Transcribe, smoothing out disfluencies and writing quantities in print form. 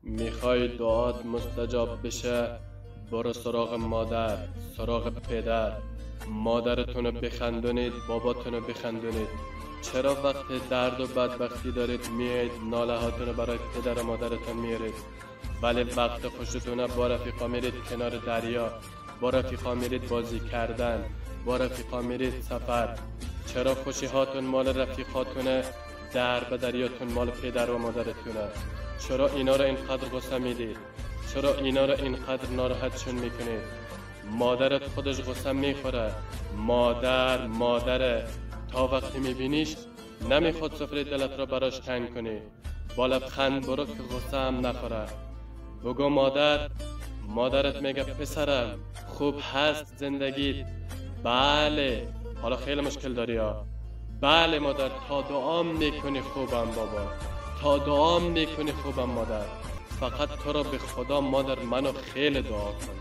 میخوای دعات مستجاب بشه، برو سراغ مادر، سراغ پدر. مادرتونو بخندونید، باباتونو بخندونید. چرا وقتی درد و بدبختی دارید میاید ناله هاتونو برای پدر و مادرتون میارید، ولی وقت خوشتونه با رفیقا میرید کنار دریا، با رفیقا میرید بازی کردن، با رفیقا میرید سفر؟ چرا خوشی هاتون مال رفیقاتونه، در به دریاتون مال پدر و مادرتونه؟ چرا اینا رو اینقدر غصه میدید؟ چرا اینا رو اینقدر ناراحتشون میکنید؟ مادرت خودش غصه میخوره. مادره تا وقتی میبینیش نمیخواد سفره دلت را براش تنگ کنی. با لبخند برو که غصه هم نخوره. بگو مادرت میگه پسرم خوب هست زندگیت؟ بله. حالا خیلی مشکل داری ها؟ بله مادر، تا دعام میکنی خوبم بابا، تا دعام میکنی خوبم مادر. فقط تو را به خدا مادر منو خیلی دعا کن.